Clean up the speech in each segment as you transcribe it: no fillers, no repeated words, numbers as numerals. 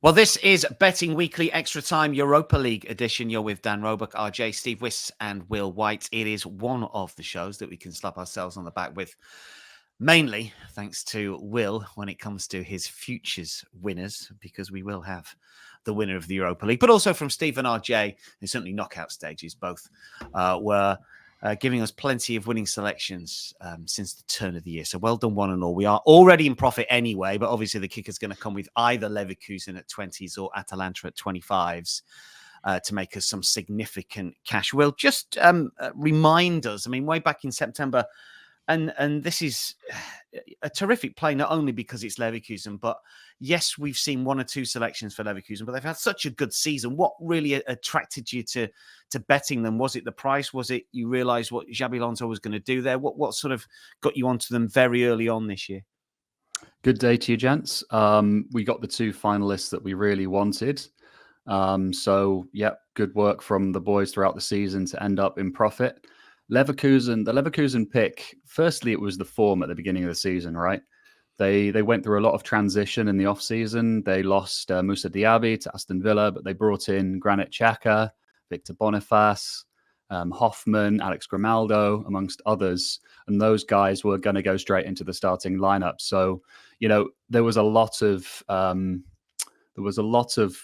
Well, this is Betting Weekly Extra Time Europa League edition. You're with Dan Roebuck, RJ, Steve Wyss, and Will White. It is one of the shows that we can slap ourselves on the back with, mainly thanks to Will when it comes to his futures winners, because we will have the winner of the Europa League, but also from Steve and RJ, and certainly knockout stages, both were giving us plenty of winning selections since the turn of the year. So well done, one and all. We are already in profit anyway, but obviously the kick is going to come with either Leverkusen at 20s or Atalanta at 25s to make us some significant cash. Will, just remind us, I mean, way back in September, and this is a terrific play, not only because it's Leverkusen, but yes, we've seen one or two selections for Leverkusen, but they've had such a good season. What really attracted you to betting them? Was it the price? Was it you realised what Xabi Alonso was going to do there? What sort of got you onto them very early on this year? Good day to you, gents. We got the two finalists that we really wanted. So, good work from the boys throughout the season to end up in profit. The Leverkusen pick, firstly, it was the form at the beginning of the season, right? They went through a lot of transition in the off-season. They lost Moussa Diaby to Aston Villa, but they brought in Granit Xhaka, Victor Boniface, Hoffman, Alex Grimaldo, amongst others. And those guys were going to go straight into the starting lineup. So, there was a lot of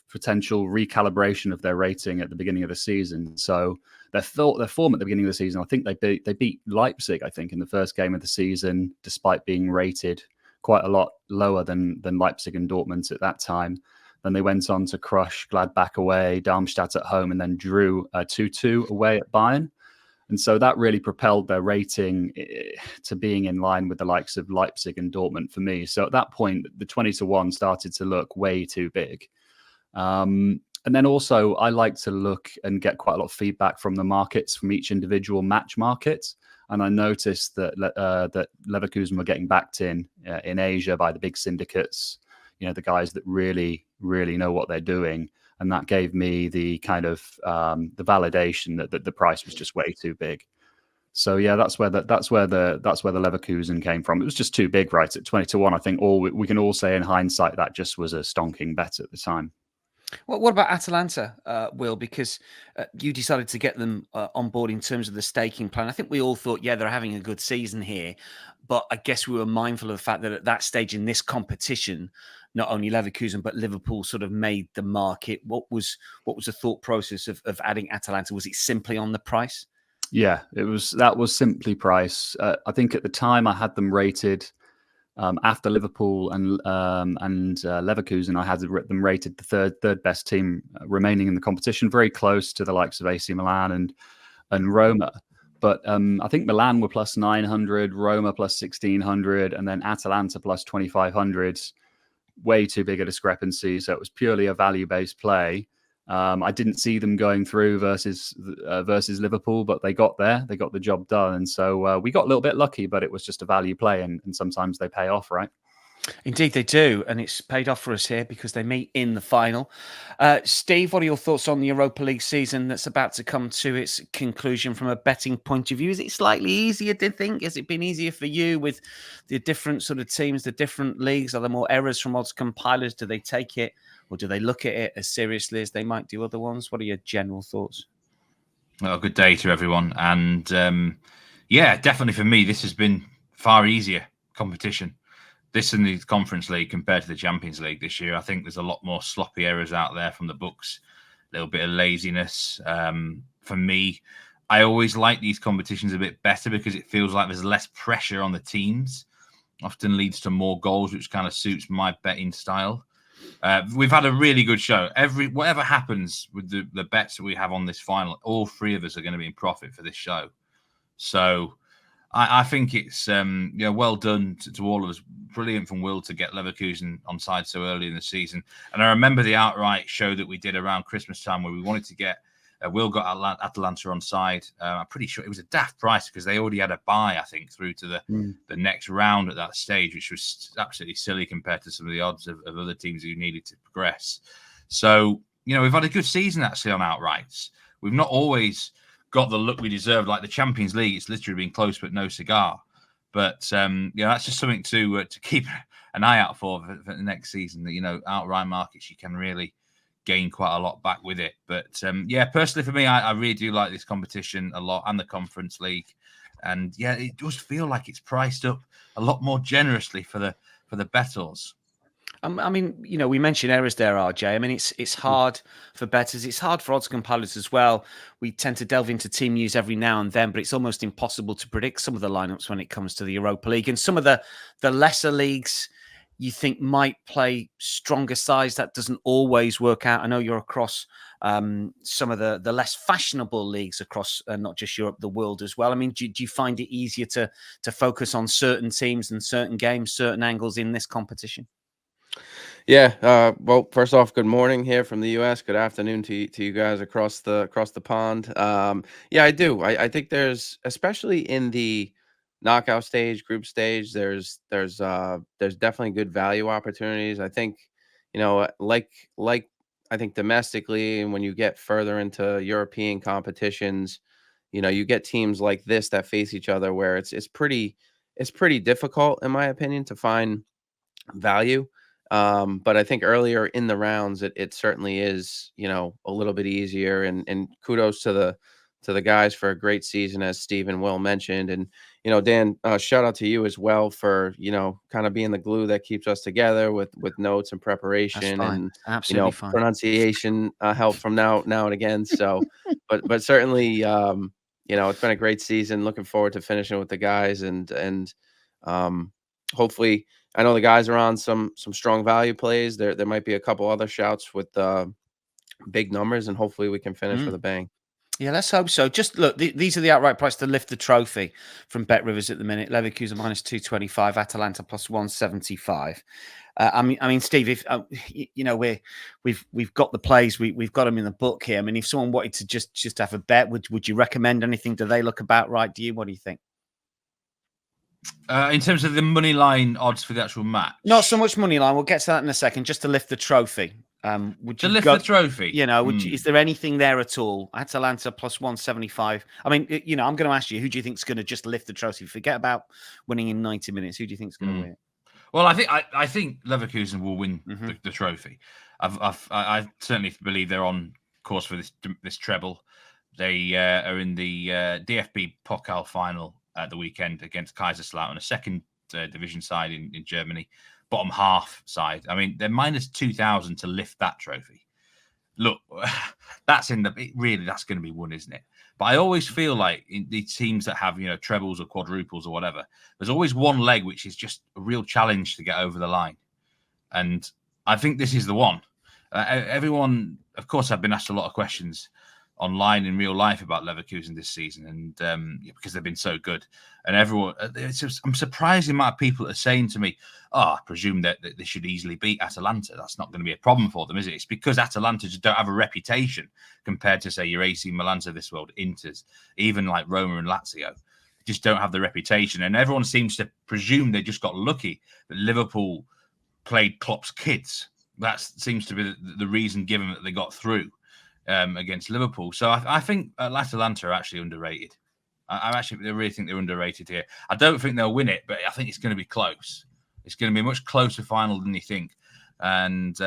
potential recalibration of their rating at the beginning of the season. So their form at the beginning of the season, I think they beat Leipzig, I think, in the first game of the season, despite being rated quite a lot lower than Leipzig and Dortmund at that time. Then they went on to crush Gladbach away, Darmstadt at home, and then drew 2-2 away at Bayern. And so that really propelled their rating to being in line with the likes of Leipzig and Dortmund for me. So at that point, the 20-1 started to look way too big. And then also, I like to look and get quite a lot of feedback from the markets, from each individual match market. And I noticed that Leverkusen were getting backed in Asia by the big syndicates, the guys that really, really know what they're doing. And that gave me the kind of the validation that the price was just way too big. So that's where the Leverkusen came from. It was just too big, right? At 20-1, I think we can all say in hindsight that just was a stonking bet at the time. Well, what about Atalanta, Will? Because you decided to get them on board in terms of the staking plan. I think we all thought, they're having a good season here. But I guess we were mindful of the fact that at that stage in this competition, not only Leverkusen, but Liverpool sort of made the market. What was the thought process of adding Atalanta? Was it simply on the price? Yeah, that was simply price. I think at the time I had them rated after Liverpool and Leverkusen. I had them rated the third best team remaining in the competition, very close to the likes of AC Milan and Roma. But I think Milan were plus 900, Roma plus 1600, and then Atalanta plus 2500. Way too big a discrepancy. So it was purely a value-based play. I didn't see them going through versus Liverpool, but they got there. They got the job done. And so we got a little bit lucky, but it was just a value play. And sometimes they pay off, right? Indeed, they do. And it's paid off for us here because they meet in the final. Steve, what are your thoughts on the Europa League season that's about to come to its conclusion from a betting point of view? Is it slightly easier, do you think? Has it been easier for you with the different sort of teams, the different leagues? Are there more errors from odds compilers? Do they take it or do they look at it as seriously as they might do other ones? What are your general thoughts? Well, good day to everyone. And definitely for me, this has been far easier competition. This in the Conference League compared to the Champions League this year. I think there's a lot more sloppy errors out there from the books, a little bit of laziness. For me, I always like these competitions a bit better because it feels like there's less pressure on the teams. Often leads to more goals, which kind of suits my betting style. We've had a really good show. Whatever happens with the bets that we have on this final, all three of us are going to be in profit for this show. So I think it's well done to all of us. Brilliant from Will to get Leverkusen on side so early in the season. And I remember the outright show that we did around Christmas time where we wanted to get Will got Atalanta on side. I'm pretty sure it was a daft price because they already had a bye, I think, through to the next round at that stage, which was absolutely silly compared to some of the odds of other teams who needed to progress. So, we've had a good season actually on outrights. We've not always got the look we deserve, like the Champions League. It's literally been close but no cigar. But that's just something to keep an eye out for the next season. That outright markets, you can really gain quite a lot back with it. But personally for me, I really do like this competition a lot, and the Conference League. And it does feel like it's priced up a lot more generously for the bettors. I mean, we mentioned errors there, RJ. I mean, it's hard for bettors. It's hard for odds compilers as well. We tend to delve into team news every now and then, but it's almost impossible to predict some of the lineups when it comes to the Europa League. And some of the lesser leagues you think might play stronger sides. That doesn't always work out. I know you're across some of the less fashionable leagues across not just Europe, the world as well. I mean, do you find it easier to focus on certain teams and certain games, certain angles in this competition? Yeah. Well, first off, good morning here from the U.S. Good afternoon to you guys across the pond. I do. I think there's, especially in the knockout stage, group stage, there's definitely good value opportunities. I think, like I think domestically, and when you get further into European competitions, you get teams like this that face each other where it's pretty difficult, in my opinion, to find value. But I think earlier in the rounds, it certainly is, a little bit easier. And kudos to the guys for a great season, as Steve and Will mentioned. And Dan, shout out to you as well for kind of being the glue that keeps us together with notes and preparation and absolutely fine. Pronunciation help from now and again. So, but certainly, it's been a great season. Looking forward to finishing with the guys and hopefully. I know the guys are on some strong value plays. There might be a couple other shouts with big numbers, and hopefully we can finish with a bang. Yeah, let's hope so. Just look, these are the outright price to lift the trophy from BetRivers at the minute. Leverkusen minus 225, Atalanta plus 175. I mean, Steve, if we've got the plays, we've got them in the book here. I mean, if someone wanted to just have a bet, would you recommend anything? Do they look about right? Do you? What do you think? In terms of the money line odds for the actual match, not so much money line. We'll get to that in a second. Just to lift the trophy. Would you lift the trophy? Is there anything there at all? Atalanta plus 175. I mean, I'm going to ask you, who do you think is going to just lift the trophy? Forget about winning in 90 minutes. Who do you think is going to win it? Well, I think Leverkusen will win the trophy. I certainly believe they're on course for this treble. They are in the DFB Pokal final at the weekend against Kaiserslautern, a second division side in Germany, bottom half side. I mean, they're minus 2,000 to lift that trophy. Look, that's going to be won, isn't it? But I always feel like in the teams that have, trebles or quadruples or whatever, there's always one leg which is just a real challenge to get over the line. And I think this is the one. Everyone, of course, I've been asked a lot of questions online in real life about Leverkusen this season, and because they've been so good, and everyone, I'm surprised the amount of people are saying to me, I presume that they should easily beat Atalanta. That's not going to be a problem for them, is it? It's because Atalanta just don't have a reputation compared to, say, your AC Milans of this world, Inters, even like Roma and Lazio. They just don't have the reputation, and everyone seems to presume they just got lucky that Liverpool played Klopp's kids. That seems to be the reason given that they got through against Liverpool. So I think Atalanta are actually underrated. I really think they're underrated here. I don't think they'll win it, but I think it's going to be close. It's going to be a much closer final than you think. And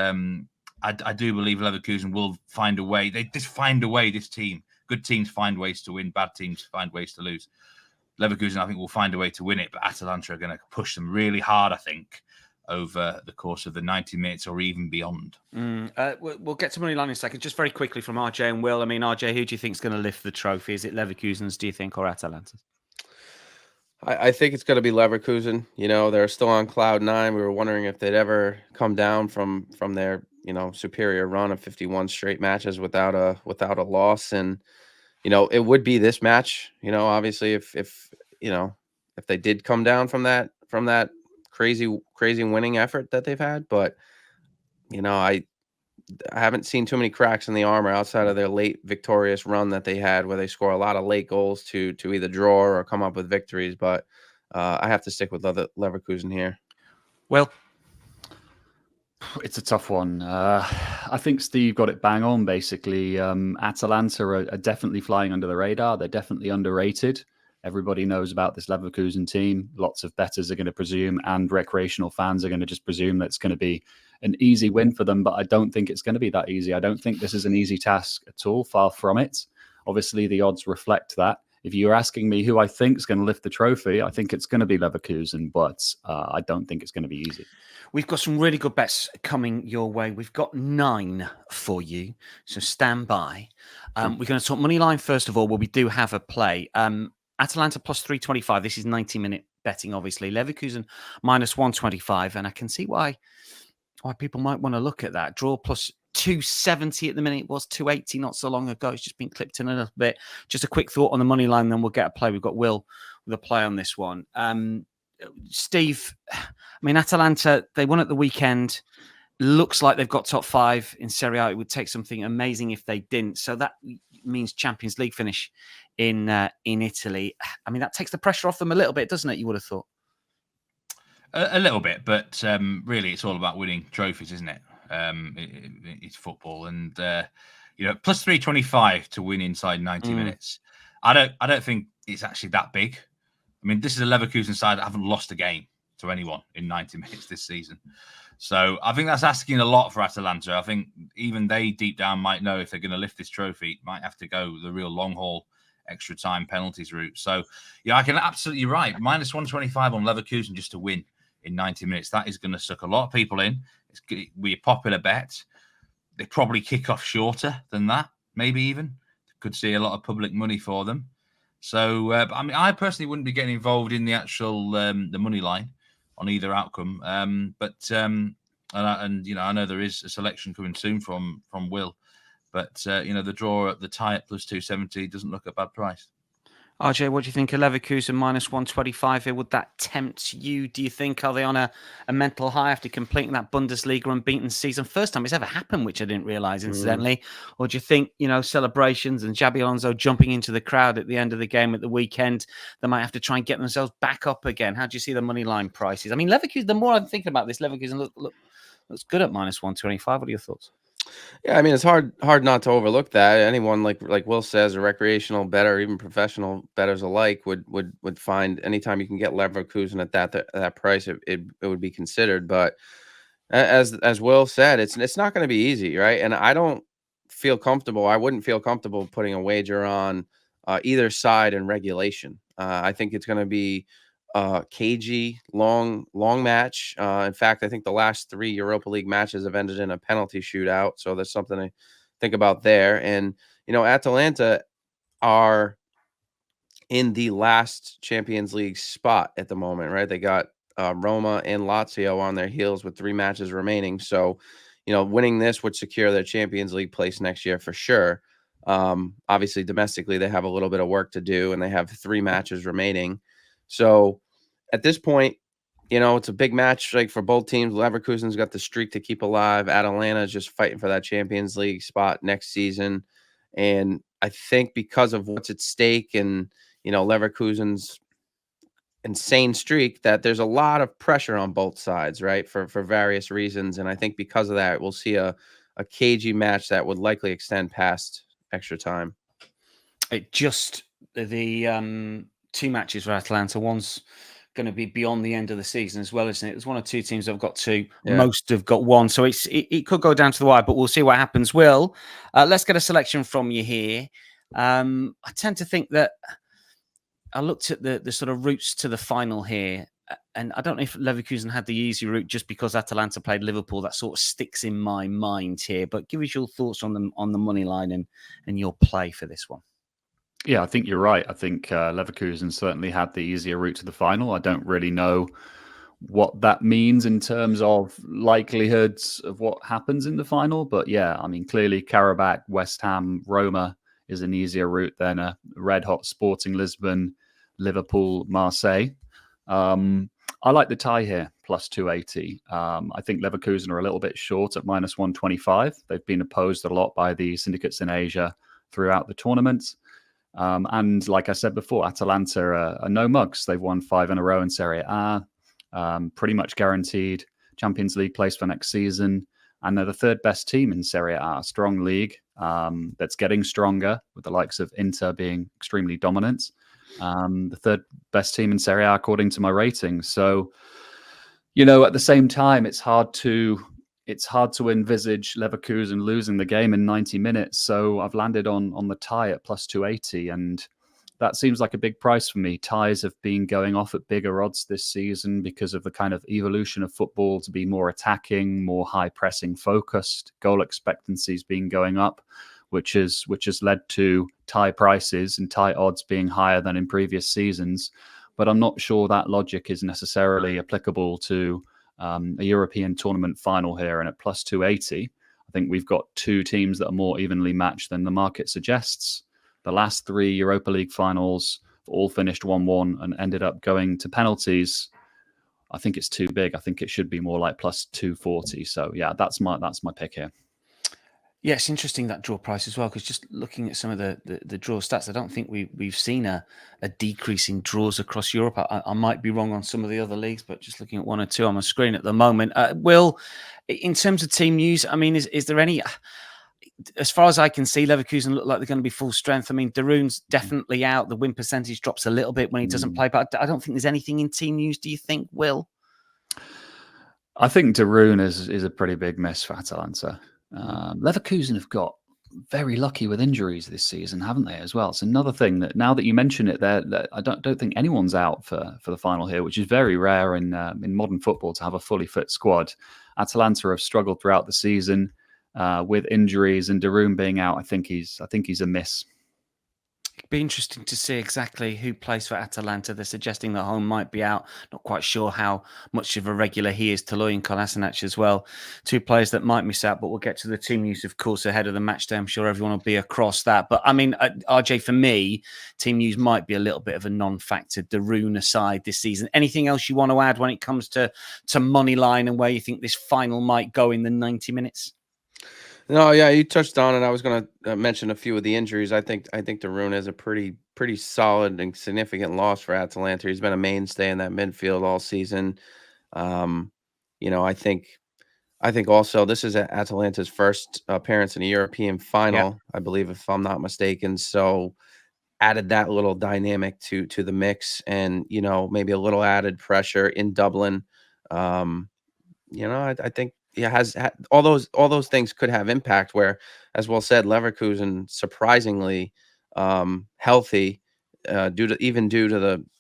I do believe Leverkusen will find a way. They just find a way, this team. Good teams find ways to win. Bad teams find ways to lose. Leverkusen, I think, will find a way to win it, but Atalanta are going to push them really hard, I think, over the course of the 90 minutes or even beyond. We'll get to Moneyline in a second. Just very quickly from RJ and Will. I mean, RJ, who do you think is going to lift the trophy? Is it Leverkusen's, do you think, or Atalanta's? I think it's going to be Leverkusen. They're still on cloud nine. We were wondering if they'd ever come down from their, superior run of 51 straight matches without a loss. And, it would be this match, obviously if they did come down from that crazy winning effort that they've had. But I haven't seen too many cracks in the armor outside of their late victorious run that they had, where they score a lot of late goals to either draw or come up with victories. But I have to stick with Leverkusen here. Well, it's a tough one. I think Steve got it bang on, basically. Atalanta are definitely flying under the radar. They're definitely underrated. Everybody knows about this Leverkusen team. Lots of bettors are going to presume, and recreational fans are going to just presume that it's going to be an easy win for them. But I don't think it's going to be that easy. I don't think this is an easy task at all. Far from it. Obviously, the odds reflect that. If you're asking me who I think is going to lift the trophy, I think it's going to be Leverkusen, but I don't think it's going to be easy. We've got some really good bets coming your way. We've got 9 for you, so stand by. We're going to talk Moneyline first of all, where we do have a play. Atalanta plus 325. This is 90-minute betting, obviously. Leverkusen minus 125, and I can see why people might want to look at that. Draw plus 270 at the minute. It was 280 not so long ago. It's just been clipped in a little bit. Just a quick thought on the money line, then we'll get a play. We've got Will with a play on this one. Steve, I mean, Atalanta, they won at the weekend. Looks like they've got top 5 in Serie A. It would take something amazing if they didn't. So that means Champions League finish in Italy. I mean, that takes the pressure off them a little bit, doesn't it? You would have thought. A little bit, but really, it's all about winning trophies, isn't it? It's football, and plus 325 to win inside 90 minutes. I don't think it's actually that big. I mean, this is a Leverkusen side that haven't lost a game to anyone in 90 minutes this season. So I think that's asking a lot for Atalanta. I think even they deep down might know if they're going to lift this trophy, might have to go the real long haul, extra time penalties route. So I can absolutely right. Minus 125 on Leverkusen just to win in 90 minutes. That is going to suck a lot of people in. It's going to be a popular bet. They probably kick off shorter than that, maybe even. Could see a lot of public money for them. So, I mean, I personally wouldn't be getting involved in the actual the money line on either outcome. I know there is a selection coming soon from Will, but the draw at the tie at plus 270 doesn't look a bad price. RJ, what do you think of Leverkusen minus 125 here? Would that tempt you? Do you think, are they on a mental high after completing that Bundesliga unbeaten season? First time it's ever happened, which I didn't realize, incidentally. Or do you think, celebrations and Xabi Alonso jumping into the crowd at the end of the game at the weekend, they might have to try and get themselves back up again? How do you see the money line prices? I mean, Leverkusen, the more I'm thinking about this, Leverkusen looks good at minus 125. What are your thoughts? Yeah, I mean, it's hard not to overlook that. Anyone like Will says, a recreational bettor, even professional bettors alike, would find anytime you can get Leverkusen at that price, it would be considered. But as Will said, it's not going to be easy, right? And I don't feel comfortable. I wouldn't feel comfortable putting a wager on either side in regulation. I think it's going to be cagey, long match. In fact, I think the last 3 Europa League matches have ended in a penalty shootout. So there's something to think about there. And, Atalanta are in the last Champions League spot at the moment, right? They got Roma and Lazio on their heels with 3 matches remaining. So, winning this would secure their Champions League place next year for sure. Obviously, domestically, they have a little bit of work to do, and they have 3 matches remaining. So at this point, it's a big match like for both teams. Leverkusen's got the streak to keep alive. Atalanta is just fighting for that Champions League spot next season. And I think because of what's at stake and, Leverkusen's insane streak, that there's a lot of pressure on both sides, right? For various reasons. And I think because of that, we'll see a cagey match that would likely extend past extra time. The 2 matches for Atalanta. One's going to be beyond the end of the season as well, isn't it? There's 1 or 2 teams that have got 2. Yeah. Most have got 1. So it could go down to the wire, but we'll see what happens. Will, let's get a selection from you here. I tend to think that I looked at the sort of routes to the final here, and I don't know if Leverkusen had the easy route just because Atalanta played Liverpool. That sort of sticks in my mind here. But give us your thoughts on the money line and your play for this one. Yeah, I think you're right. I think Leverkusen certainly had the easier route to the final. I don't really know what that means in terms of likelihoods of what happens in the final. But yeah, I mean, clearly Karabakh, West Ham, Roma is an easier route than a red-hot Sporting Lisbon, Liverpool, Marseille. I like the tie here, plus 280. I think Leverkusen are a little bit short at minus 125. They've been opposed a lot by the syndicates in Asia throughout the tournament. And like I said before, Atalanta are no mugs. They've won 5 in a row in Serie A, pretty much guaranteed Champions League place for next season. And they're the 3rd best team in Serie A, strong league that's getting stronger with the likes of Inter being extremely dominant. the third best team in Serie A according to my ratings. So, at the same time, it's hard to envisage Leverkusen losing the game in 90 minutes. So I've landed on the tie at plus 280, and that seems like a big price for me. Ties have been going off at bigger odds this season because of the kind of evolution of football to be more attacking, more high pressing focused. Goal expectancy's been going up, which has led to tie prices and tie odds being higher than in previous seasons. But I'm not sure that logic is necessarily applicable to a European tournament final here. And at plus 280, I think we've got two teams that are more evenly matched than the market suggests. The last three Europa League finals all finished 1-1 and ended up going to penalties. I think it's too big. I think it should be more like plus 240. So yeah, that's my pick here. Yeah, it's interesting that draw price as well, because just looking at some of the draw stats, I don't think we've seen a decrease in draws across Europe. I might be wrong on some of the other leagues, but just looking at one or two on my screen at the moment. Will, in terms of team news, I mean, is there any? As far as I can see, Leverkusen look like they're going to be full strength. I mean, Darun's definitely out. The win percentage drops a little bit when he doesn't play, but I don't think there's anything in team news. Do you think, Will? I think Darun is a pretty big miss for Atalanta. Leverkusen have got very lucky with injuries this season, haven't they, as well? It's another thing that, now that you mention it, I don't think anyone's out for the final here, which is very rare in modern football to have a fully fit squad. Atalanta have struggled throughout the season with injuries, and Darun being out, I think he's a miss. It'd be interesting to see exactly who plays for Atalanta. They're suggesting that Holm might be out. Not quite sure how much of a regular he is. Toloi and Kolasinac as well. Two players that might miss out, but we'll get to the team news, of course, ahead of the match day. I'm sure everyone will be across that. But I mean, RJ, for me, team news might be a little bit of a non-factor. Darun aside this season. Anything else you want to add when it comes to Moneyline and where you think this final might go in the 90 minutes? No, yeah, you touched on it. I was going to mention a few of the injuries. I think Darun is a pretty solid and significant loss for Atalanta. He's been a mainstay in that midfield all season. I think also this is Atalanta's first appearance in a European final, I believe, if I'm not mistaken. So added that little dynamic to the mix, and maybe a little added pressure in Dublin. I think has all those things could have impact, where, as well said, Leverkusen surprisingly healthy due to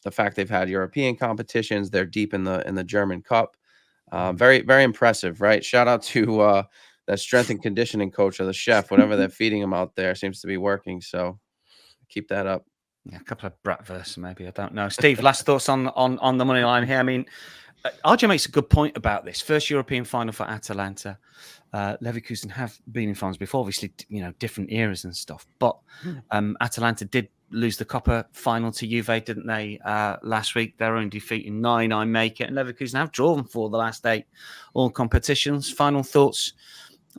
the fact they've had European competitions. They're deep in the German Cup. Very, very impressive, right? Shout out to that strength and conditioning coach or the chef, whatever they're feeding him out there seems to be working. So keep that up. Yeah, a couple of bratwursts maybe. I don't know. Steve, last thoughts on the money line here. I mean, RJ makes a good point about this. First European final for Atalanta. Leverkusen have been in finals before, obviously, different eras and stuff. But Atalanta did lose the Coppa final to Juve, didn't they, last week? Their own defeat in 9, I make it. And Leverkusen have drawn for the last 8 all competitions. Final thoughts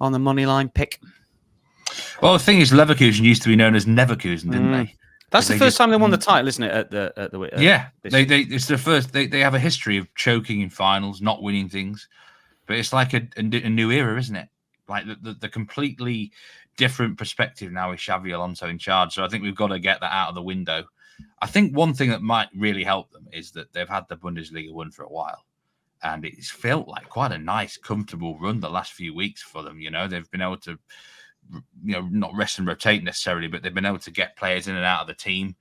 on the money line pick? Well, the thing is, Leverkusen used to be known as Neverkusen, didn't they? That's the first time they won the title, isn't it? At the it's their first. They have a history of choking in finals, not winning things, but it's like a new era, isn't it? Like the completely different perspective now with Xavi Alonso in charge. So I think we've got to get that out of the window. I think one thing that might really help them is that they've had the Bundesliga won for a while, and it's felt like quite a nice, comfortable run the last few weeks for them. They've been able to, not rest and rotate necessarily, but they've been able to get players in and out of the team.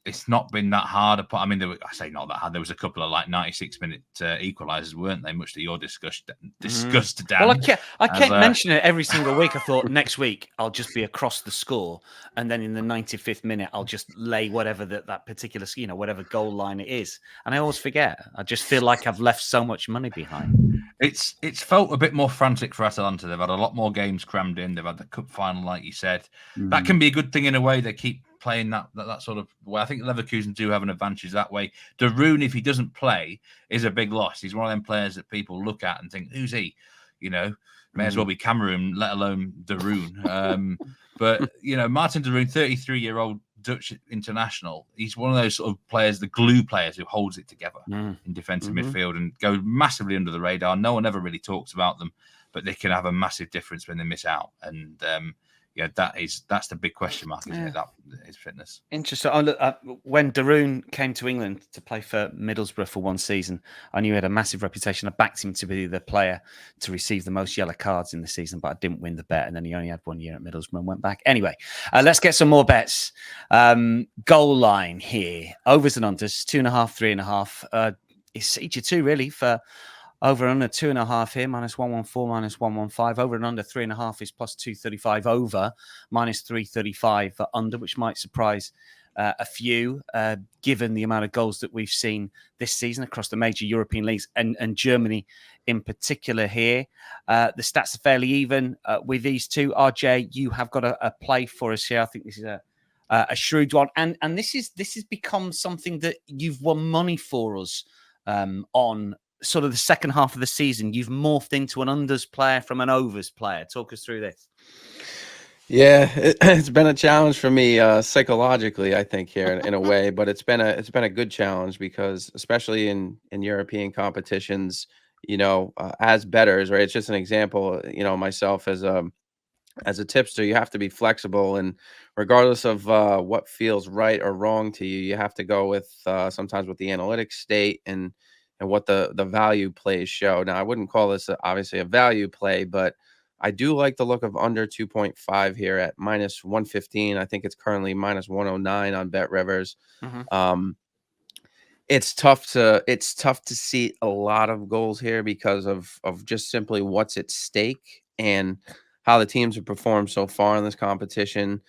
It's not been that hard. I mean, I say not that hard. There was a couple of 96-minute equalizers, weren't they? Much to your disgust, Dan. Well, I can't mention it every single week. I thought next week I'll just be across the score, and then in the 95th minute I'll just lay whatever that particular, whatever goal line it is. And I always forget. I just feel like I've left so much money behind. It's felt a bit more frantic for Atalanta. They've had a lot more games crammed in. They've had the cup final, like you said. That can be a good thing in a way. They keep playing that sort of way. I think Leverkusen do have an advantage that way. Darun, if he doesn't play, is a big loss. He's one of them players that people look at and think, who's he? May as well be Cameroon, let alone Darun. But Martin Darun, 33-year-old Dutch international, he's one of those sort of players, the glue players who holds it together in defensive midfield and go massively under the radar. No one ever really talks about them, but they can have a massive difference when they miss out. And yeah, that's the big question mark, isn't it? That his fitness. Interesting. Oh, look, when Darun came to England to play for Middlesbrough for one season, I knew he had a massive reputation. I backed him to be the player to receive the most yellow cards in the season, but I didn't win the bet. And then he only had 1 year at Middlesbrough and went back. Anyway, let's get some more bets. Goal line here. Overs and unders, 2.5, 3.5. It's each of two, really, for over and under 2.5 here, -114, -115. Over and under 3.5 is +235. Over -335 for under, which might surprise a few, given the amount of goals that we've seen this season across the major European leagues and Germany in particular here. The stats are fairly even with these two. RJ, you have got a play for us here. I think this is a shrewd one. And this has become something that you've won money for us on sort of the second half of the season. You've morphed into an unders player from an overs player. Talk us through this. Yeah, it's been a challenge for me psychologically, I think, here in a way, but it's been a good challenge because especially in European competitions, as bettors, right? It's just an example, myself as a tipster, you have to be flexible, and regardless of what feels right or wrong to you, you have to go with sometimes what the analytics state and what the value plays show. Now, I wouldn't call this obviously a value play, but I do like the look of under 2.5 here at -115. I think it's currently -109 on BetRivers. Mm-hmm. It's tough to see a lot of goals here because of just simply what's at stake and how the teams have performed so far in this competition.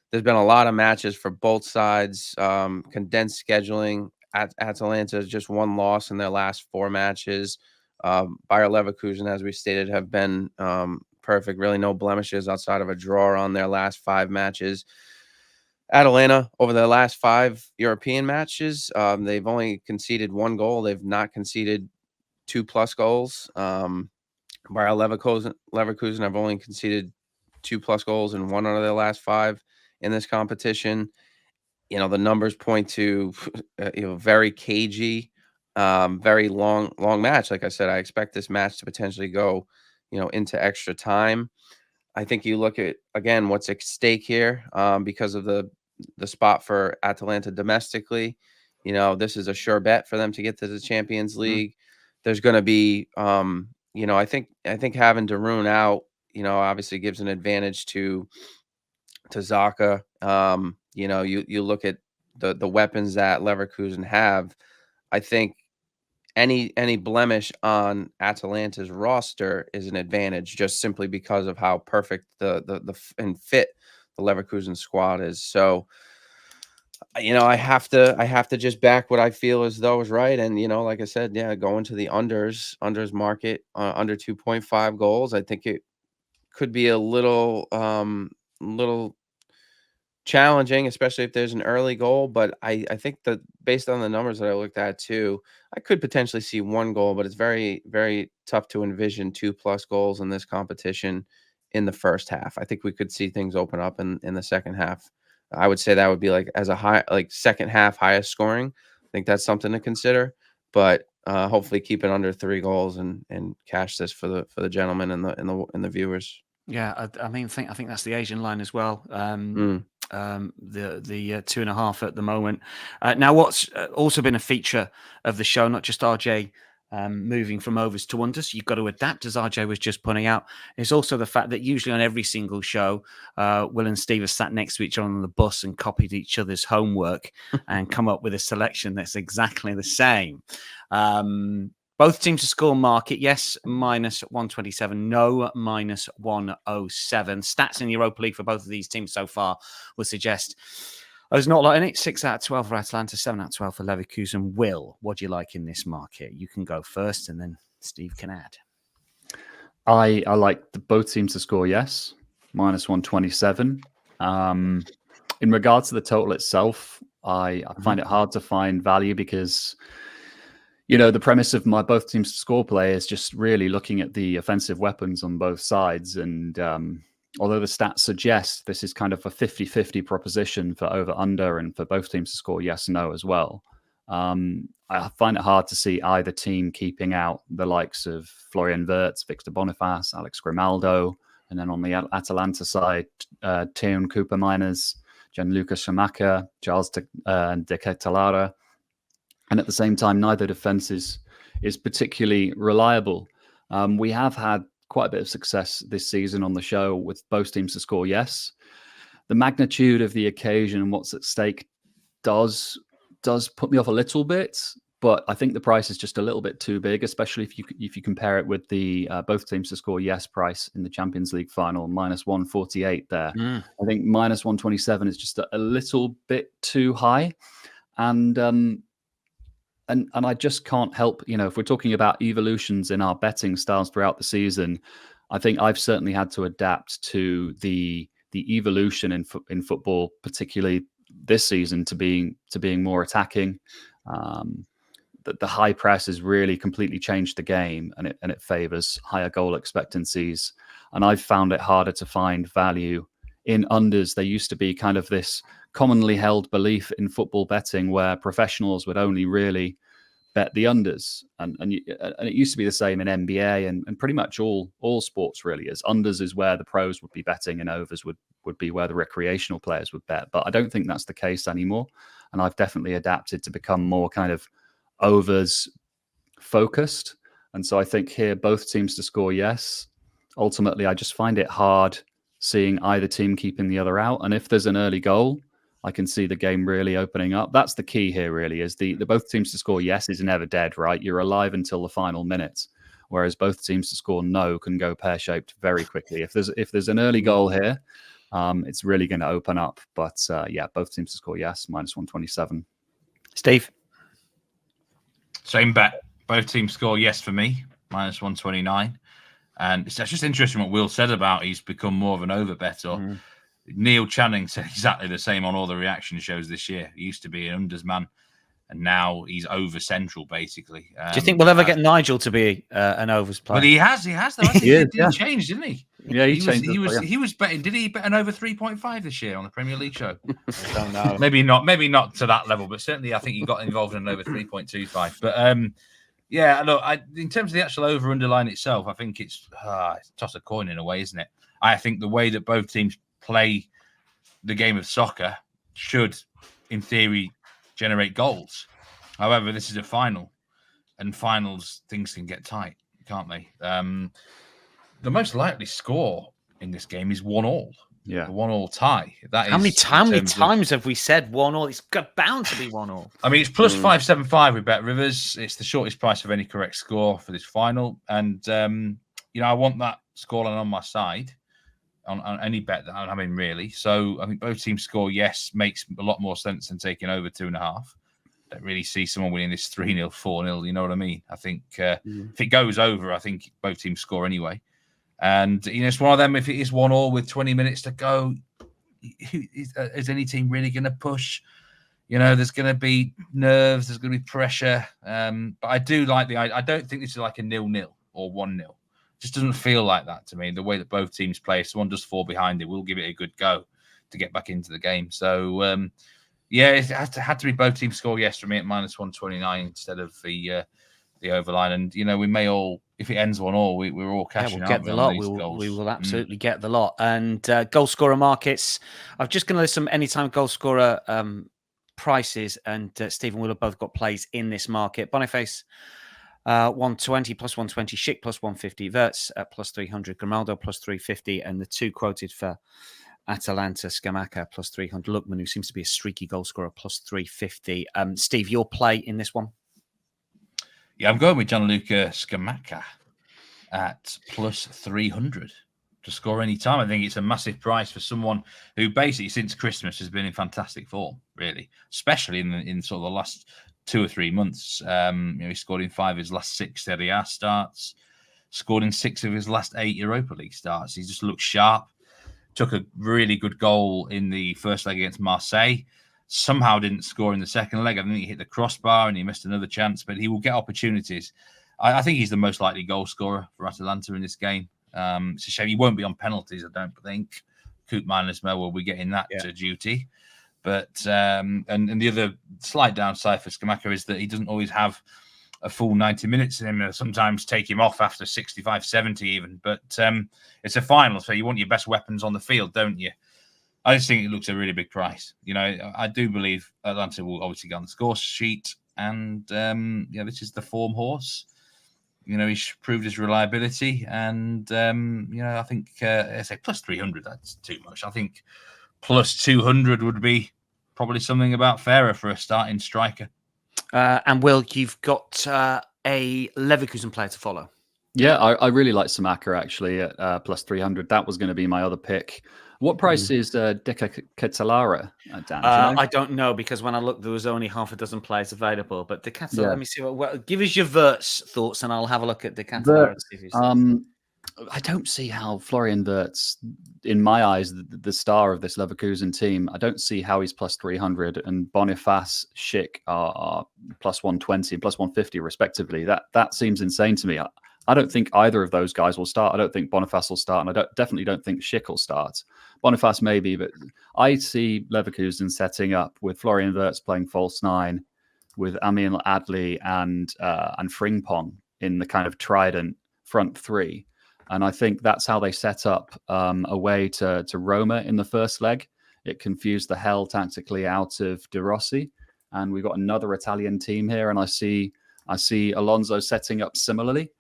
There's been a lot of matches for both sides, condensed scheduling. Atalanta has just one loss in their last 4 matches. Bayer Leverksuen, as we stated, have been perfect. Really no blemishes outside of a draw on their last 5 matches. Atalanta, over their last 5 European matches, they've only conceded 1 goal. They've not conceded 2+ goals. Bayer Leverkusen have only conceded 2+ goals in 1 out of their last 5 in this competition. The numbers point to very cagey, very long match. Like I said, I expect this match to potentially go, into extra time. I think you look at, again, what's at stake here, because of the spot for Atalanta domestically. This is a sure bet for them to get to the Champions League. There's going to be, I think having Darun out, obviously gives an advantage to Zaka. You look at the weapons that Leverkusen have. I think any blemish on Atalanta's roster is an advantage, just simply because of how perfect the fit the Leverkusen squad is. So, I have to just back what I feel as though is right, and like I said, go into the unders market under 2.5 goals. I think it could be a little challenging, especially if there's an early goal. But I think that based on the numbers that I looked at too, I could potentially see 1 goal, but it's very, very tough to envision 2+ goals in this competition in the first half. I think we could see things open up in the second half. I would say that would be like as a high, like second half highest scoring. I think that's something to consider, but hopefully keep it under 3 goals and cash this for the gentlemen and the viewers. Yeah, I think that's the Asian line as well. The 2.5 at the moment. Now, what's also been a feature of the show, not just RJ moving from overs to unders, you've got to adapt, as RJ was just pointing out, is also the fact that usually on every single show, Will and Steve have sat next to each other on the bus and copied each other's homework and come up with a selection that's exactly the same. Both teams to score market, yes, -127, no, -107. Stats in the Europa League for both of these teams so far would suggest there's not a lot in it. 6 out of 12 for Atalanta, 7 out of 12 for Leverkusen. Will, what do you like in this market? You can go first, and then Steve can add. I like both teams to score, yes, -127. In regards to the total itself, I find it hard to find value because the premise of my both teams to score play is just really looking at the offensive weapons on both sides. And although the stats suggest this is kind of a 50-50 proposition for over-under and for both teams to score yes, no as well, I find it hard to see either team keeping out the likes of Florian Wirtz, Victor Boniface, Alex Grimaldo, And then on the Atalanta side, Teun Koopmeiners, Gianluca Scamacca, Giles De Ketelaere. And at the same time, neither defense is particularly reliable. We have had quite a bit of success this season on the show with both teams to score yes. The magnitude of the occasion and what's at stake does put me off a little bit, but I think the price is just a little bit too big, especially if you compare it with the both teams to score yes price in the Champions League final, -148 there. I think -127 is just a little bit too high. And I just can't help, if we're talking about evolutions in our betting styles throughout the season, I think I've certainly had to adapt to the evolution in football, particularly this season, to being more attacking. The high press has really completely changed the game, and it favors higher goal expectancies. And I've found it harder to find value in unders. There used to be kind of this commonly held belief in football betting where professionals would only really bet the unders, and it used to be the same in NBA and pretty much all sports really. As unders is where the pros would be betting, and overs would be where the recreational players would bet. But I don't think that's the case anymore, and I've definitely adapted to become more kind of overs focused. And so I think here both teams to score yes. Ultimately, I just find it hard seeing either team keeping the other out. And if there's an early goal, I can see the game really opening up. That's the key here, really, is the both teams to score yes is never dead, right? You're alive until the final minute, whereas both teams to score no can go pear-shaped very quickly. If there's an early goal here, it's really going to open up. But both teams to score yes, -127. Steve? Same bet. Both teams score yes for me, -129. And it's just interesting what Will said about he's become more of an over better. Neil Channing said exactly the same on all the reaction shows this year. He used to be an unders man, and now he's over central, basically. Do you think we'll ever get Nigel to be an overs player? But he has though. He changed, didn't he? Yeah, he changed. He was betting. Did he bet an over 3.5 this year on the Premier League show? I don't know. Maybe not to that level, but certainly I think he got involved in an over 3.25. But look, in terms of the actual over underline itself, I think it's toss a coin in a way, isn't it? I think the way that both teams play the game of soccer should, in theory, generate goals. However, this is a final, and finals, things can get tight, can't they? The most likely score in this game is 1-1. Yeah, 1-1 tie. That how is many times have we said 1-1? It's bound to be 1-1. I mean, it's plus 575 with BetRivers. It's the shortest price of any correct score for this final, and I want that scoreline on my side. On any bet that I'm having, really. So I think both teams score yes makes a lot more sense than taking over 2.5. Don't really see someone winning this 3-0, 4-0. You know what I mean? I think if it goes over, I think both teams score anyway. And it's one of them. If it is 1-1 with 20 minutes to go, is any team really going to push? There's going to be nerves. There's going to be pressure. But I do like I don't think this is like a 0-0 or 1-0. Just doesn't feel like that to me. The way that both teams play, if someone does fall behind, it will give it a good go to get back into the game. So, it had to be both teams score yes for me at -129 instead of the overline. And we may all, if it ends 1-1, we're all cashing out. We'll get the lot. We will absolutely get the lot. And goal scorer markets. I'm just going to list some anytime goal scorer prices. And Stephen will have both got plays in this market. Boniface. 120 plus 120, Schick plus 150, Wirtz at plus 300, Grimaldo plus 350, and the two quoted for Atalanta, Scamacca plus 300. Lookman, who seems to be a streaky goal scorer, plus 350. Steve, your play in this one? Yeah, I'm going with Gianluca Scamacca at plus 300 to score any time. I think it's a massive price for someone who basically since Christmas has been in fantastic form, really, especially in sort of the last 2 or 3 months. He scored in 5 of his last 6 Serie A starts, scored in 6 of his last 8 Europa League starts. He just looks sharp. Took a really good goal in the first leg against Marseille. Somehow didn't score in the second leg. I think he hit the crossbar and he missed another chance, but he will get opportunities. I think he's the most likely goal scorer for Atalanta in this game. It's a shame he won't be on penalties, I don't think. Koopmeiners will be getting that duty. But and the other slight downside for Scamacca is that he doesn't always have a full 90 minutes in him. Sometimes take him off after 65, 70 even. But it's a final, so you want your best weapons on the field, don't you? I just think it looks a really big price. I do believe Atalanta will obviously go on the score sheet, and this is the form horse. He's proved his reliability, and I think I say plus 300. That's too much. I think plus 200 would be probably something about fairer for a starting striker. And Will, you've got a Leverkusen player to follow. Yeah, I really like Samaka actually at plus 300. That was going to be my other pick. What price is Deca Catalara, Dan? Do you know? I don't know, because when I looked, there was only half a dozen players available. But De Catalara, Yeah. let me see. Give us your Wirtz thoughts, and I'll have a look at De Catalara. I don't see how Florian Wirtz, in my eyes, the star of this Leverkusen team, I don't see how he's plus 300 and Boniface, Schick are plus 120, plus 150 respectively. That seems insane to me. I don't think either of those guys will start. I don't think Boniface will start, and I definitely don't think Schick will start. Boniface maybe, but I see Leverkusen setting up with Florian Wirtz playing false nine, with Amil Adli and Frimpong in the kind of trident front three. And I think that's how they set up away to Roma in the first leg. It confused the hell tactically out of De Rossi. And we've got another Italian team here, and I see Alonso setting up similarly.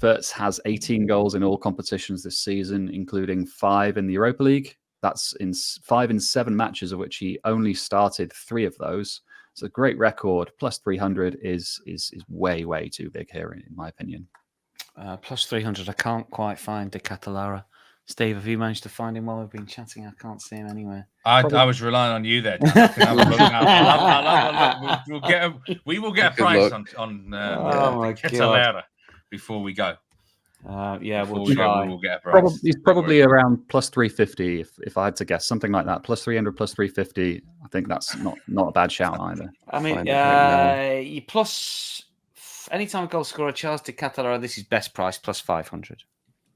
Wirtz has 18 goals in all competitions this season, including 5 in the Europa League. That's in 5 in 7 matches, of which he only started 3 of those. It's a great record. Plus 300 is way, way too big here, in my opinion. Plus 300. I can't quite find De Catalara. Steve, have you managed to find him while we've been chatting? I can't see him anywhere. I was relying on you there, Dan. I can have a look now. I'll have a look. We will get a price on Catalera before we go. We'll try. We'll get a price. He's probably around plus 350, if I had to guess, something like that. Plus 300, plus 350. I think that's not a bad shout either. I mean, you plus anytime goal scorer Charles De Catalara, this is best price plus 500.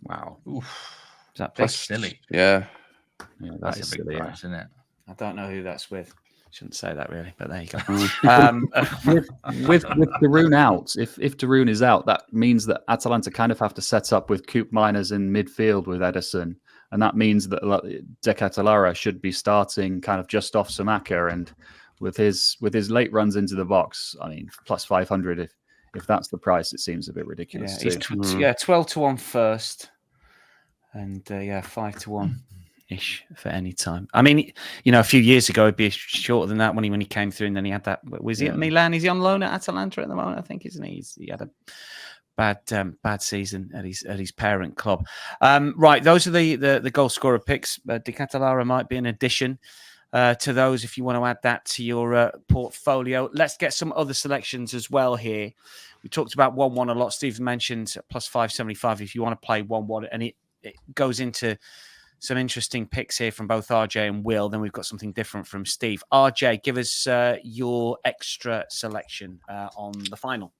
Wow. Oof. Is that big? Silly? Yeah, that's a big silly, price, isn't it? I don't know who that's with. Shouldn't say that really, but there you go. with Darun out, if Darun is out, that means that Atalanta kind of have to set up with Coop Miners in midfield with Ederson, and that means that De Catalara should be starting kind of just off Samaka, and with his late runs into the box, I mean, plus 500. If that's the price, it seems a bit ridiculous. Yeah, he's 12 to 1 first, and 5 to 1. Ish for any time. I mean, a few years ago it'd be shorter than that when he came through, and then he had that. Was he at Milan? Is he on loan at Atalanta at the moment? I think, isn't he? He had a bad season at his parent club. Right, those are the goal scorer picks. De Catalara might be an addition to those if you want to add that to your portfolio. Let's get some other selections as well here. We talked about 1-1 a lot. Steve mentioned plus 575 if you want to play 1-1, and it goes into some interesting picks here from both RJ and Will. Then we've got something different from Steve. RJ, give us your extra selection on the final.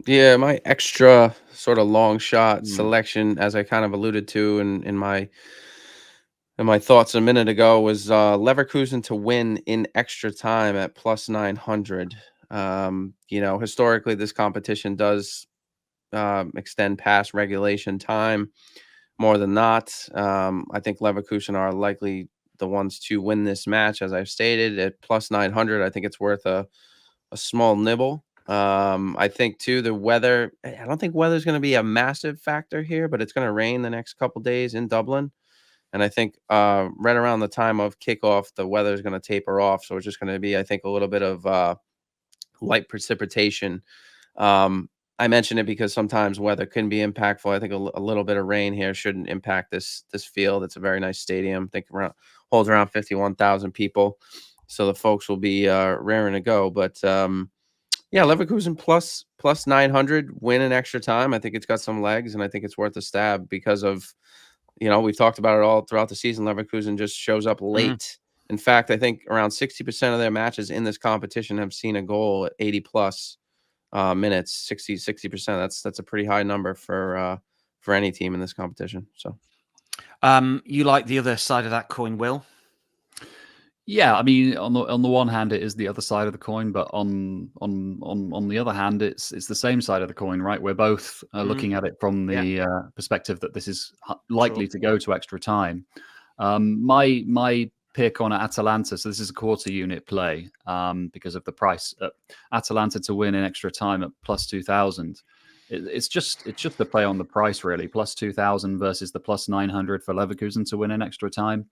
Yeah, my extra sort of long shot selection, as I kind of alluded to in my thoughts a minute ago, was Leverkusen to win in extra time at plus 900. Historically, this competition does extend past regulation time. More than not, I think Leverkusen are likely the ones to win this match, as I've stated, at plus 900. I think it's worth a small nibble. I think, too, the weather, I don't think weather's going to be a massive factor here, but it's going to rain the next couple days in Dublin. And I think right around the time of kickoff, the weather is going to taper off. So it's just going to be, I think, a little bit of light precipitation. I mention it because sometimes weather can be impactful. I think a little bit of rain here shouldn't impact this field. It's a very nice stadium. I think holds around 51,000 people. So the folks will be raring to go. But Leverkusen plus 900 win in extra time. I think it's got some legs, and I think it's worth a stab because of, we've talked about it all throughout the season. Leverkusen just shows up late. In fact, I think around 60% of their matches in this competition have seen a goal at 80 plus minutes. 60%. That's a pretty high number for any team in this competition. So you like the other side of that coin, Will? Yeah, I mean, on the one hand, it is the other side of the coin, but on the other hand, it's the same side of the coin, right? We're both looking at it from the perspective that this is likely to go to extra time. My pick on Atalanta, so this is a quarter unit play because of the price. Atalanta to win in extra time at plus 2,000. It's just the play on the price, really. Plus 2,000 versus the plus 900 for Leverkusen to win in extra time.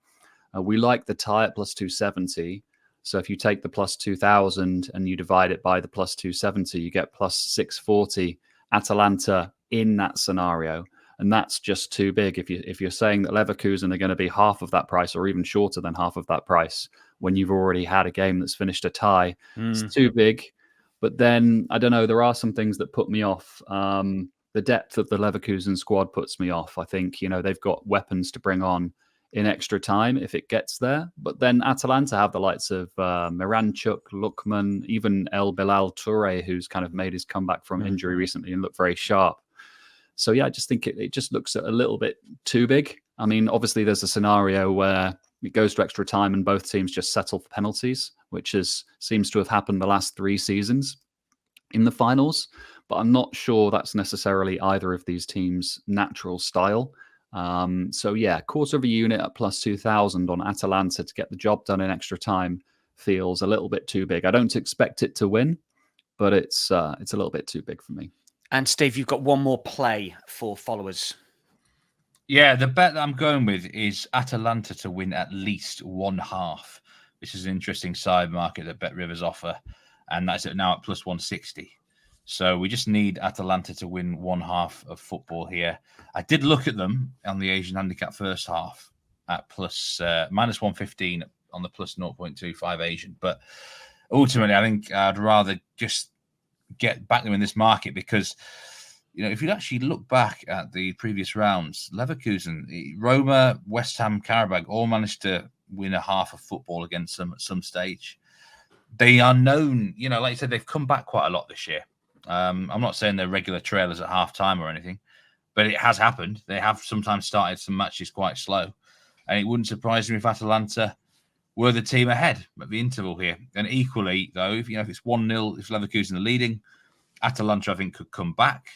We like the tie at plus 270. So if you take the plus 2,000 and you divide it by the plus 270, you get plus 640 Atalanta in that scenario. And that's just too big. If you're saying that Leverkusen are going to be half of that price or even shorter than half of that price when you've already had a game that's finished a tie, it's too big. But then, I don't know, there are some things that put me off. The depth of the Leverkusen squad puts me off. I think, they've got weapons to bring on in extra time if it gets there. But then Atalanta have the likes of Miranchuk, Lukman, even El Bilal Toure, who's kind of made his comeback from injury recently and looked very sharp. So, yeah, I just think it just looks a little bit too big. I mean, obviously, there's a scenario where it goes to extra time and both teams just settle for penalties, which seems to have happened the last 3 seasons in the finals. But I'm not sure that's necessarily either of these teams' natural style. So, yeah, quarter of a unit at plus 2,000 on Atalanta to get the job done in extra time feels a little bit too big. I don't expect it to win, but it's a little bit too big for me. And Steve, you've got one more play for followers. Yeah, the bet that I'm going with is Atalanta to win at least 1/2. This is an interesting side market that BetRivers offer, and that's now at plus 160. So we just need Atalanta to win 1/2 of football here. I did look at them on the Asian handicap first half at plus minus 115 on the plus 0.25 Asian. But ultimately, I think I'd rather just get back them in this market because, if you actually look back at the previous rounds, Leverkusen, Roma, West Ham, Karabakh all managed to win 1/2 of football against them at some stage. They are known, like you said, they've come back quite a lot this year. I'm not saying they're regular trailers at half time or anything, but it has happened. They have sometimes started some matches quite slow. And it wouldn't surprise me if Atalanta were the team ahead at the interval here. And equally, though, if it's 1-0, if Leverkusen are leading, Atalanta, I think, could come back.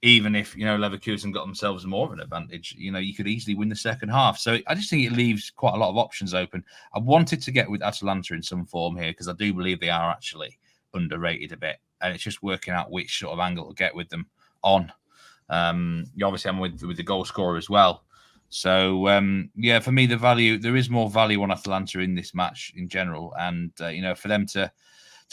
Even if, Leverkusen got themselves more of an advantage, you could easily win the second half. So I just think it leaves quite a lot of options open. I wanted to get with Atalanta in some form here because I do believe they are actually underrated a bit. And it's just working out which sort of angle to get with them on. Obviously, I'm with the goal scorer as well. So, for me, there is more value on Atalanta in this match in general. And, for them to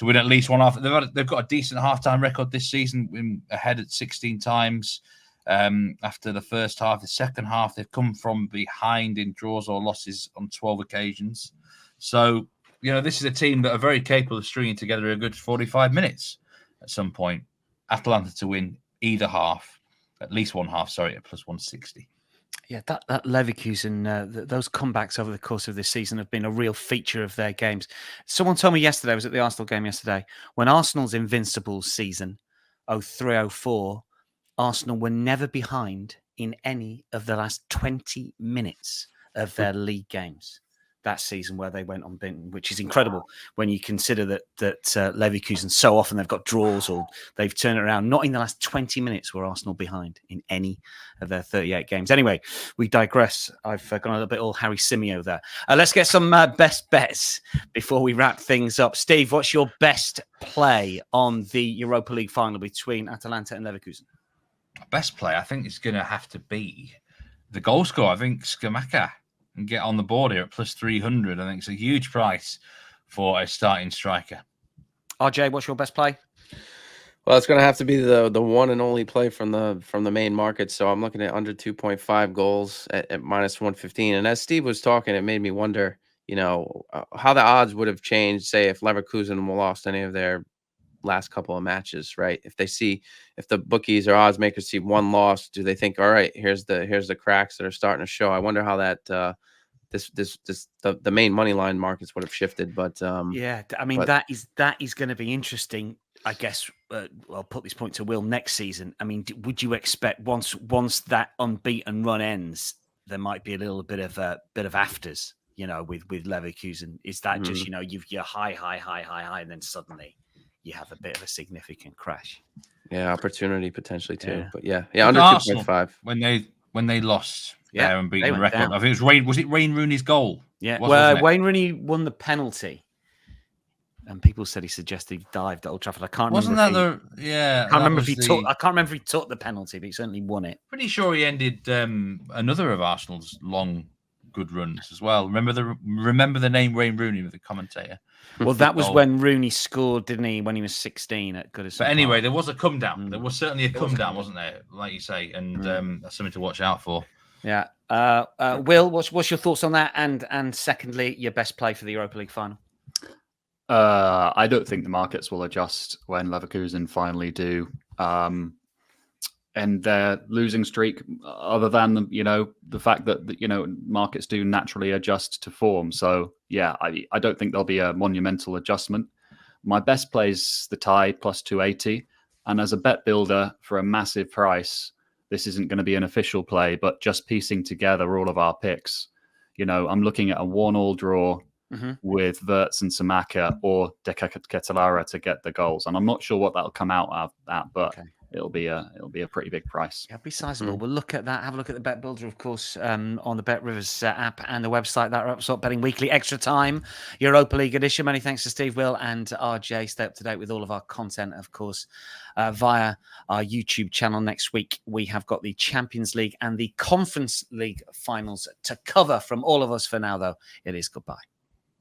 win at least 1/2, they've got a decent halftime record this season, ahead at 16 times after the first half. The second half, they've come from behind in draws or losses on 12 occasions. So, this is a team that are very capable of stringing together a good 45 minutes at some point. Atalanta to win either half, at least 1/2, at plus 160. Yeah, that Leverkusen, those comebacks over the course of this season have been a real feature of their games. Someone told me yesterday, I was at the Arsenal game yesterday, when Arsenal's invincible season, 03-04, Arsenal were never behind in any of the last 20 minutes of their league games that season where they went unbeaten, which is incredible when you consider that Leverkusen, so often they've got draws or they've turned it around. Not in the last 20 minutes were Arsenal behind in any of their 38 games. Anyway, we digress. I've gone a little bit all Harry Simeo there. Let's get some best bets before we wrap things up. Steve, what's your best play on the Europa League final between Atalanta and Leverkusen? Best play, I think it's going to have to be the goal scorer. I think Scamacca and get on the board here at plus 300. I think it's a huge price for a starting striker. RJ, what's your best play? Well, it's going to have to be the one and only play from the main market. So I'm looking at under 2.5 goals at minus 115. And as Steve was talking, it made me wonder, how the odds would have changed, say, if Leverkusen lost any of their last couple of matches, right? If the bookies or odds makers see one loss, do they think, all right, here's the cracks that are starting to show? I wonder how that the main money line markets would have shifted. But that is going to be interesting. I guess I'll put this point to Will next season. I mean, would you expect once that unbeaten run ends, there might be a little bit of afters with Leverkusen? Is that just, you're high, and then suddenly you have a bit of a significant crash? Yeah, opportunity potentially too. Yeah. But yeah, Look under at Arsenal 2.5. when they lost Yeah, their unbeaten they went record. down. I think it was Wayne Rooney's goal? Yeah. Wasn't it? Wayne Rooney won the penalty. And people said he suggested he dived at Old Trafford. I can't Wasn't remember. that yeah? I can't remember if he took. I can't remember if he took the penalty, but he certainly won it. Pretty sure he ended another of Arsenal's long good runs as well. Remember the name Wayne Rooney with the commentator. Well, that was when Rooney scored, didn't he? When he was 16 at Goodison. But anyway, there was a come down. There was certainly a come down, wasn't there? Like you say, and that's something to watch out for. Yeah. Will, what's your thoughts on that? And secondly, your best play for the Europa League final? I don't think the markets will adjust when Leverkusen finally do. And their losing streak, other than the fact that markets do naturally adjust to form. So yeah, I don't think there'll be a monumental adjustment. My best play is the tie plus 280, and as a bet builder for a massive price, this isn't going to be an official play, but just piecing together all of our picks. I'm looking at a 1-1 draw. With Wirtz and Samaka or De Ketelaere to get the goals, and I'm not sure what that'll come out at, but it'll be a pretty big price. Yeah, it'll be sizable. We'll look at that. Have a look at the Bet Builder, of course, on the BetRivers app and the website. That wraps up Betting Weekly Extra Time Europa League edition. Many thanks to Steve, Will, and RJ. Stay up to date with all of our content, of course, via our YouTube channel. Next week, we have got the Champions League and the Conference League finals to cover from all of us. For now, though, it is goodbye.